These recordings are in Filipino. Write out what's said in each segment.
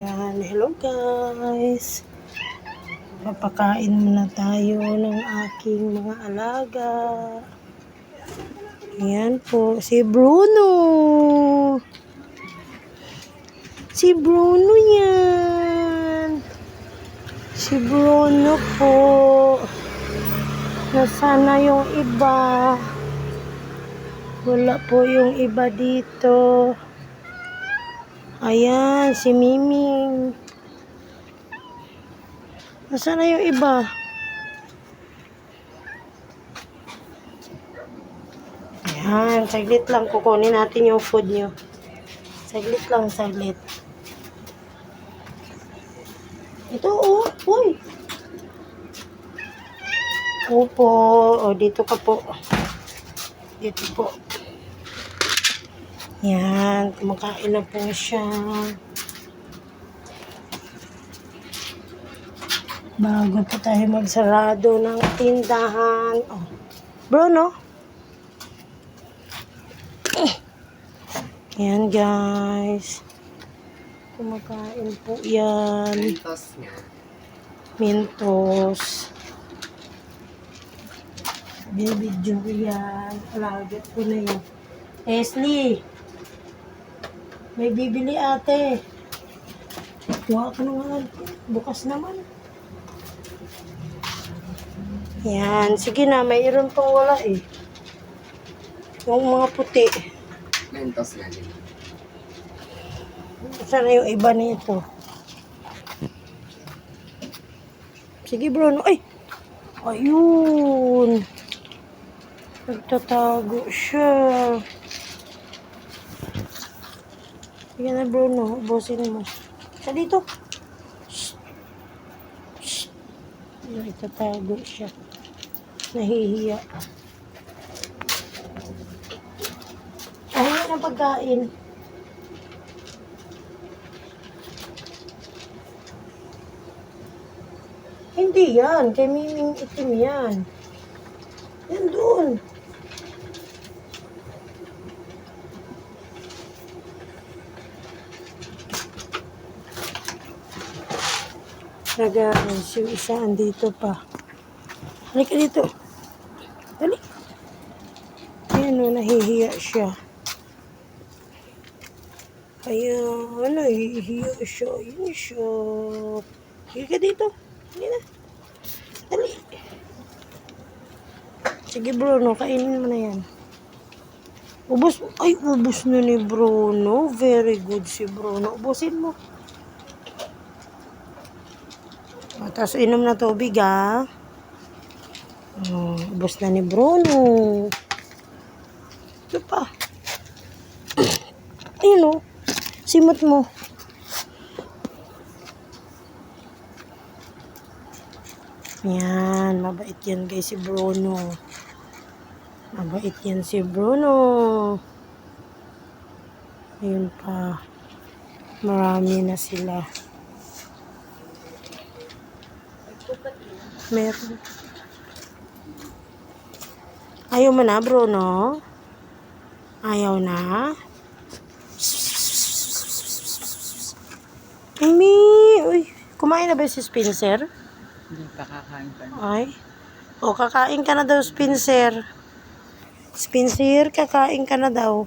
Yan, hello guys. Papakain muna tayo ng aking mga alaga. Yan po, si Bruno. Si Bruno yan. Si Bruno po. Nasana yung iba? Wala po yung iba dito. Ayan, si Miming. Nasaan na yung iba? Ayan, saglit lang. Kukunin natin yung food nyo. Saglit lang, saglit. Ito, oh. Uy. Opo. O, dito ka po. Dito po. Yan, kumakain na po siya. Bago po tayo magsarado ng tindahan. Oh. Bruno. Yan guys. Kumakain po yan. Mentos nga. Mentos. Baby Julian. Alagat ko na yun. Leslie. May bibili ate. Kuha ka naman. Bukas naman. Yan. Sige na. Mayroon pang wala eh. Yung mga puti. Mentos nga din. Sana yung iba nito. Sige Bruno. Ay! Ayun. Nagtatago siya. Sige na Bruno. Ubusin mo. Sa dito. Shh. Shh. Nagtatago siya. Nahihiya. Ayaw na pagkain. Hindi yan. Kay Miming itim yan. Yan doon. Guys, yung isa andito pa. Halika dito. Dali. Ayan o, nahihiya siya. Ayan, nahihiya siya. Yun siya. Halika dito. Hindi na. Dali. Sige Bruno, kainin mo na yan. Ubus. Ay, ubus na ni Bruno. Very good si Bruno. Ubusin mo. Tapos inom na tubig ah. Ubus na ni Bruno. Ito pa. Ayun o. Simot mo. Yan. Mabait yan guys si Bruno. Mabait yan si Bruno. Ayun pa. Marami na sila. Meron. Ayaw mo na, Bruno? Ayaw na? Amy! Uy, kumain na ba si Spencer? Hindi pa kakain pa. Ay. O, kakain ka na daw, Spencer. Spencer, kakain ka na daw.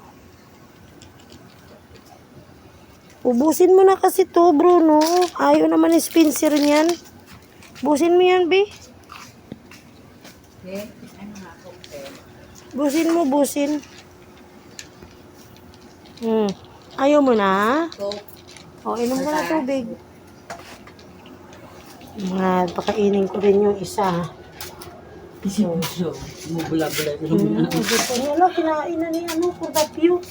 Ubusin mo na kasi to, Bruno. Ayaw naman ni Spencer niyan. Busin mo yan, be. Okay? Ano nga po, Busin mo, busin. Ayaw mo na? Coke. O, inom ka na tubig. Pakainin ko rin yung isa. So, bumubula-bula yung Gusto niya lang, kinain na ni Kurdapyo.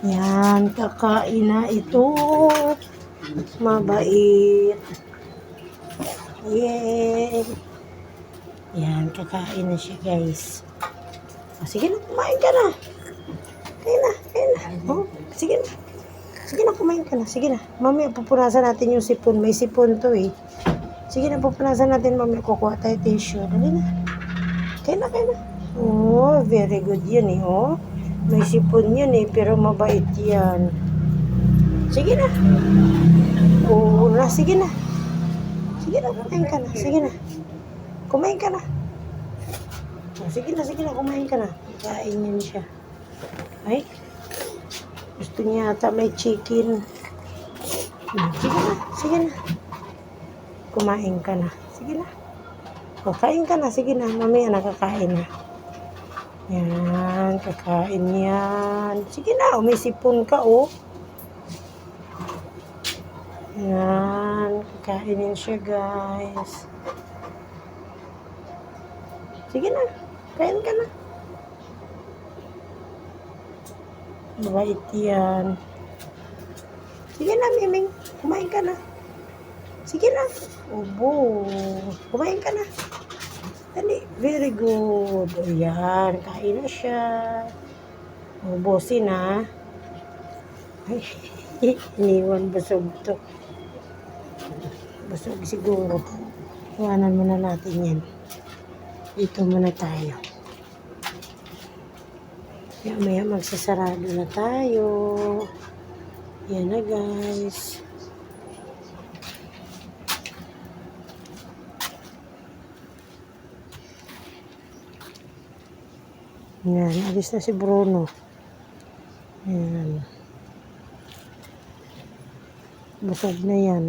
Yan, kakain na ito. Mabait. Yay! Yan, kakain na siya guys. O, sige na, kumain ka na. Kain na, kain na. O, sige na. Sige na, kumain ka na. Sige na. Mamaya, pupunasan natin yung sipon. May sipon to eh. Sige na, pupunasan natin. Mamaya, kukuha tayo tissue. Dali na. Kain na, kain na. Oh, very good yun eh. Oh. May sipon yun eh, pero mabait yan. Sige na. Oo na, sige na. Sige na, kumain ka na. Sige na. Kumain ka na. Oh, sige na, kumain ka na. Kainin siya. Ay, gusto niya ata may chicken. Sige na. Kumain ka na. Sige na. O, kain ka na. Sige na, mamaya nakakain na. Yan, kakain yan. Sige na, umisipon ka, oh. Yan, kakainin siya, guys. Sige na, kain ka na. Mabait yan. Sige na, Miming. Kumain ka na. Sige na. Obo. Kumain ka na. Dali. Very good. O yan. Kain na siya. Ubusin na. Ay, iniwan busog to. Busog siguro. Iwanan muna natin yan. Dito muna tayo. Maya magsasarado na tayo. Yan na, guys. Yan, alis na si Bruno. Yan. Busog na yan.